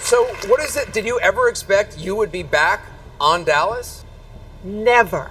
So what is it? Did you ever expect you would be back on Dallas? Never.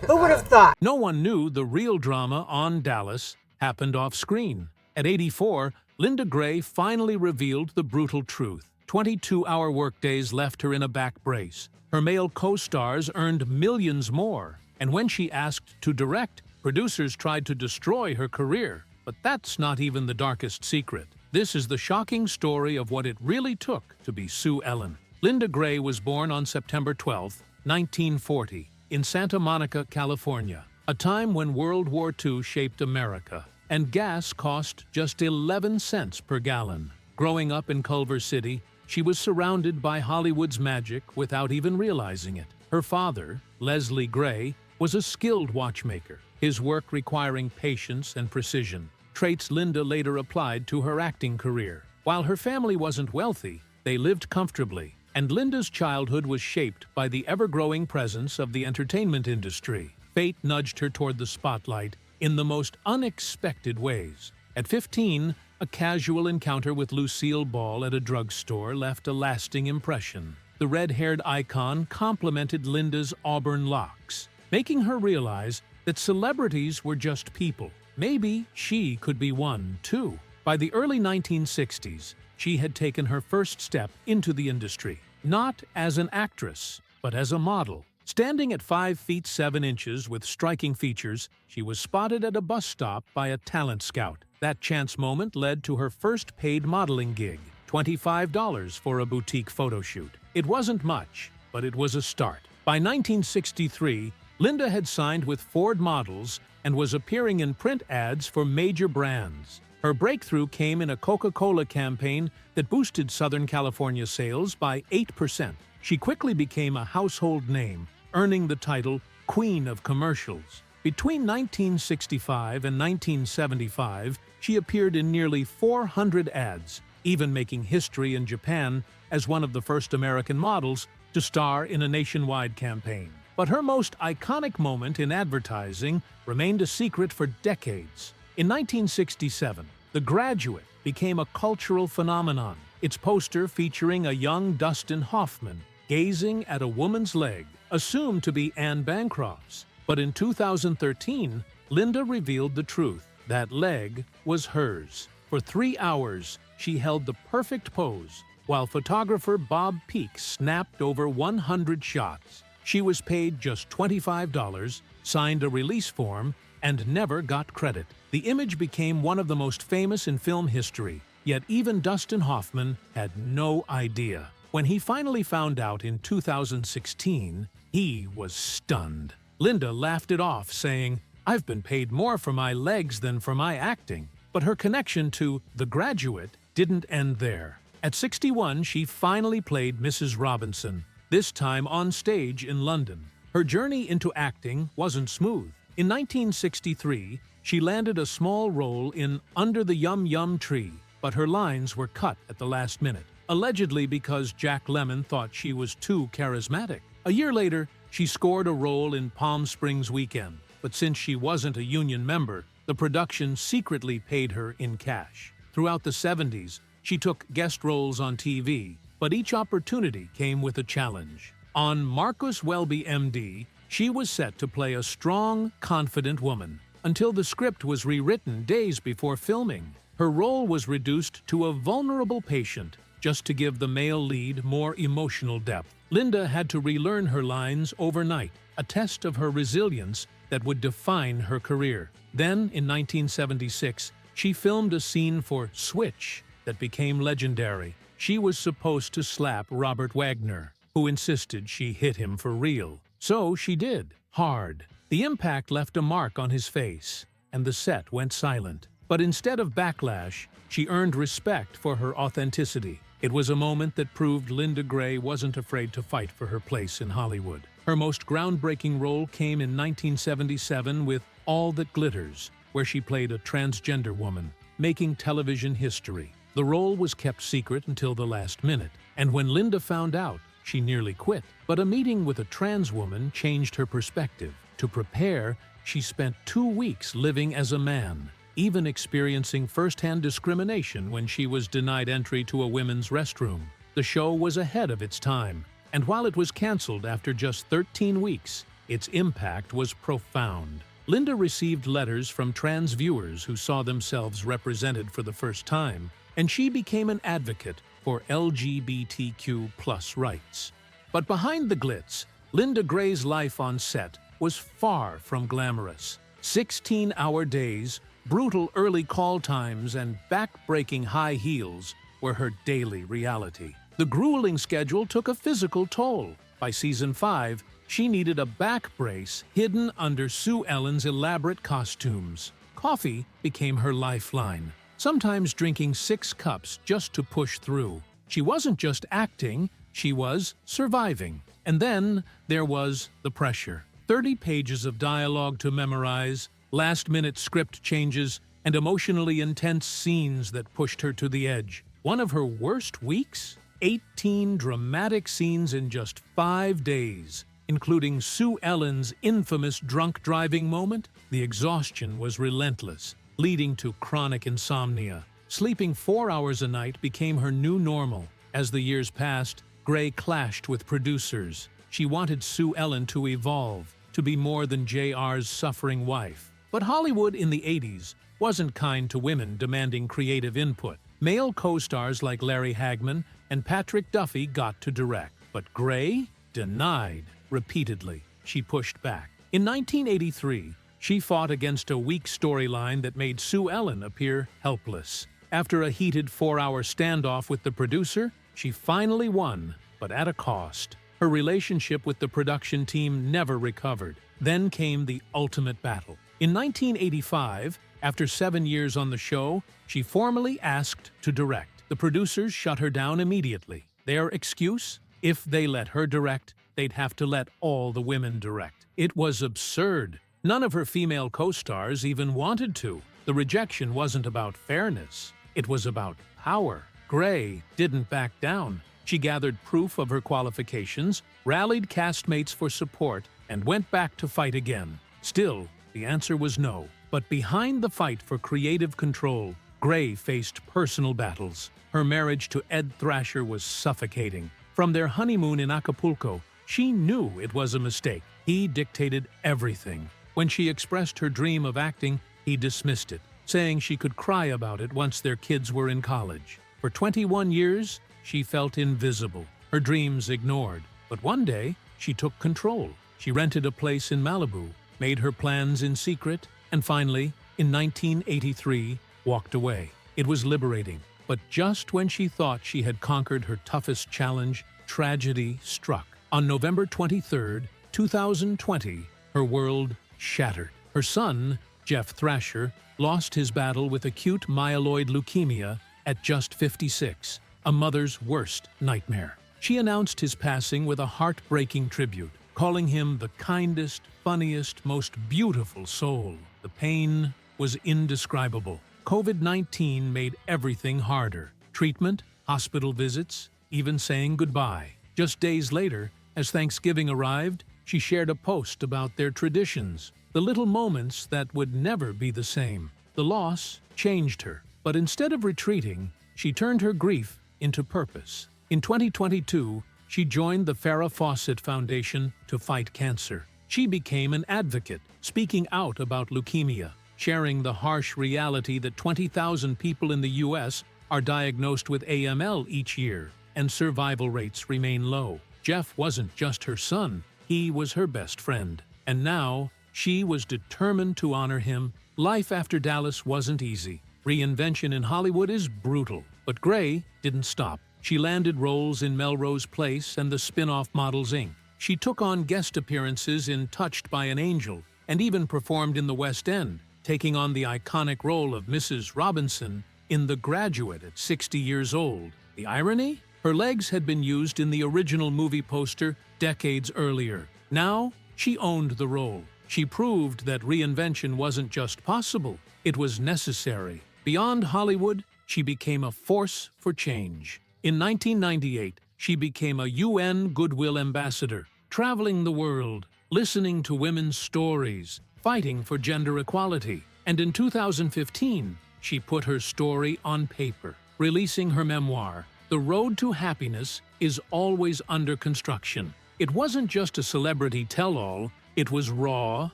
Who would have thought? No one knew the real drama on Dallas happened off-screen. At 84, Linda Gray finally revealed the brutal truth. 22-hour workdays left her in a back brace. Her male co-stars earned millions more. And when she asked to direct, producers tried to destroy her career. But that's not even the darkest secret. This is the shocking story of what it really took to be Sue Ellen. Linda Gray was born on September 12, 1940, in Santa Monica, California, a time when World War II shaped America, and gas cost just 11 cents per gallon. Growing up in Culver City, she was surrounded by Hollywood's magic without even realizing it. Her father, Leslie Gray, was a skilled watchmaker, his work requiring patience and precision, traits Linda later applied to her acting career. While her family wasn't wealthy, they lived comfortably, and Linda's childhood was shaped by the ever-growing presence of the entertainment industry. Fate nudged her toward the spotlight in the most unexpected ways. At 15, a casual encounter with Lucille Ball at a drugstore left a lasting impression. The red-haired icon complimented Linda's auburn locks, making her realize that celebrities were just people. Maybe she could be one, too. By the early 1960s, she had taken her first step into the industry, not as an actress, but as a model. Standing at 5 feet 7 inches with striking features, she was spotted at a bus stop by a talent scout. That chance moment led to her first paid modeling gig, $25 for a boutique photo shoot. It wasn't much, but it was a start. By 1963, Linda had signed with Ford Models and was appearing in print ads for major brands. Her breakthrough came in a Coca-Cola campaign that boosted Southern California sales by 8%. She quickly became a household name, earning the title Queen of Commercials. Between 1965 and 1975, she appeared in nearly 400 ads, even making history in Japan as one of the first American models to star in a nationwide campaign. But her most iconic moment in advertising remained a secret for decades. In 1967, The Graduate became a cultural phenomenon, its poster featuring a young Dustin Hoffman gazing at a woman's leg, assumed to be Anne Bancroft's. But in 2013, Linda revealed the truth. That leg was hers. For 3 hours, she held the perfect pose, while photographer Bob Peak snapped over 100 shots. She was paid just $25, signed a release form, and never got credit. The image became one of the most famous in film history, yet even Dustin Hoffman had no idea. When he finally found out in 2016, he was stunned. Linda laughed it off, saying, "I've been paid more for my legs than for my acting." But her connection to The Graduate didn't end there. At 61, she finally played Mrs. Robinson, this time on stage in London. Her journey into acting wasn't smooth. In 1963, she landed a small role in Under the Yum Yum Tree, but her lines were cut at the last minute, allegedly because Jack Lemmon thought she was too charismatic. A year later, she scored a role in Palm Springs Weekend, but since she wasn't a union member, the production secretly paid her in cash. Throughout the 70s, she took guest roles on TV, but each opportunity came with a challenge. On Marcus Welby, MD, she was set to play a strong, confident woman, until the script was rewritten days before filming. Her role was reduced to a vulnerable patient, just to give the male lead more emotional depth. Linda had to relearn her lines overnight, a test of her resilience that would define her career. Then, in 1976, she filmed a scene for Switch that became legendary. She was supposed to slap Robert Wagner, who insisted she hit him for real. So she did, hard. The impact left a mark on his face, and the set went silent. But instead of backlash, she earned respect for her authenticity. It was a moment that proved Linda Gray wasn't afraid to fight for her place in Hollywood. Her most groundbreaking role came in 1977 with All That Glitters, where she played a transgender woman, making television history. The role was kept secret until the last minute, and when Linda found out, she nearly quit. But a meeting with a trans woman changed her perspective. To prepare, she spent 2 weeks living as a man, even experiencing first-hand discrimination when she was denied entry to a women's restroom. The show was ahead of its time, and while it was canceled after just 13 weeks, its impact was profound. Linda received letters from trans viewers who saw themselves represented for the first time, and she became an advocate for LGBTQ+ rights. But behind the glitz, Linda Gray's life on set was far from glamorous. 16-hour days, brutal early call times, and back-breaking high heels were her daily reality. The grueling schedule took a physical toll. By season 5, she needed a back brace hidden under Sue Ellen's elaborate costumes. Coffee became her lifeline, sometimes drinking 6 cups just to push through. She wasn't just acting, she was surviving. And then there was the pressure. 30 pages of dialogue to memorize, last-minute script changes, and emotionally intense scenes that pushed her to the edge. One of her worst weeks? 18 dramatic scenes in just 5 days. Including Sue Ellen's infamous drunk driving moment, the exhaustion was relentless, leading to chronic insomnia. Sleeping 4 hours a night became her new normal. As the years passed, Gray clashed with producers. She wanted Sue Ellen to evolve, to be more than JR's suffering wife. But Hollywood in the 80s wasn't kind to women demanding creative input. Male co-stars like Larry Hagman and Patrick Duffy got to direct. But Gray denied. Repeatedly, she pushed back. In 1983, she fought against a weak storyline that made Sue Ellen appear helpless. After a heated 4-hour standoff with the producer, she finally won, but at a cost. Her relationship with the production team never recovered. Then came the ultimate battle. In 1985, after 7 years on the show, she formally asked to direct. The producers shut her down immediately. Their excuse? If they let her direct, they'd have to let all the women direct. It was absurd. None of her female co-stars even wanted to. The rejection wasn't about fairness. It was about power. Gray didn't back down. She gathered proof of her qualifications, rallied castmates for support, and went back to fight again. Still, the answer was no. But behind the fight for creative control, Gray faced personal battles. Her marriage to Ed Thrasher was suffocating. From their honeymoon in Acapulco, she knew it was a mistake. He dictated everything. When she expressed her dream of acting, he dismissed it, saying she could cry about it once their kids were in college. For 21 years, she felt invisible, her dreams ignored. But one day, she took control. She rented a place in Malibu, made her plans in secret, and finally, in 1983, walked away. It was liberating. But just when she thought she had conquered her toughest challenge, tragedy struck. On November 23, 2020, her world shattered. Her son, Jeff Thrasher, lost his battle with acute myeloid leukemia at just 56, a mother's worst nightmare. She announced his passing with a heartbreaking tribute, calling him the kindest, funniest, most beautiful soul. The pain was indescribable. COVID-19 made everything harder. Treatment, hospital visits, even saying goodbye. Just days later, as Thanksgiving arrived, she shared a post about their traditions, the little moments that would never be the same. The loss changed her, but instead of retreating, she turned her grief into purpose. In 2022, she joined the Farrah Fawcett Foundation to fight cancer. She became an advocate, speaking out about leukemia, sharing the harsh reality that 20,000 people in the U.S. are diagnosed with AML each year, and survival rates remain low. Jeff wasn't just her son, he was her best friend. And now, she was determined to honor him. Life after Dallas wasn't easy. Reinvention in Hollywood is brutal. But Gray didn't stop. She landed roles in Melrose Place and the spin-off Models, Inc. She took on guest appearances in Touched by an Angel, and even performed in the West End, taking on the iconic role of Mrs. Robinson in The Graduate at 60 years old. The irony? Her legs had been used in the original movie poster decades earlier. Now, she owned the role. She proved that reinvention wasn't just possible, it was necessary. Beyond Hollywood, she became a force for change. In 1998, she became a UN Goodwill Ambassador, traveling the world, listening to women's stories, fighting for gender equality. And in 2015, she put her story on paper, releasing her memoir, The road to happiness is always under construction. It wasn't just a celebrity tell-all, it was raw,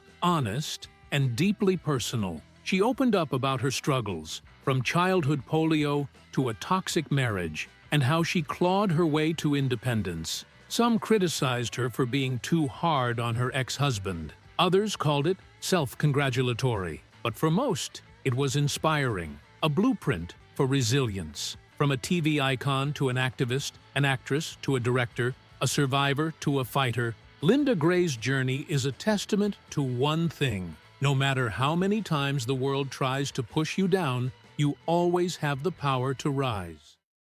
honest, and deeply personal. She opened up about her struggles, from childhood polio to a toxic marriage, and how she clawed her way to independence. Some criticized her for being too hard on her ex-husband. Others called it self-congratulatory. But for most, it was inspiring, a blueprint for resilience. From a TV icon to an activist, an actress to a director, a survivor to a fighter, Linda Gray's journey is a testament to one thing. No matter how many times the world tries to push you down, you always have the power to rise.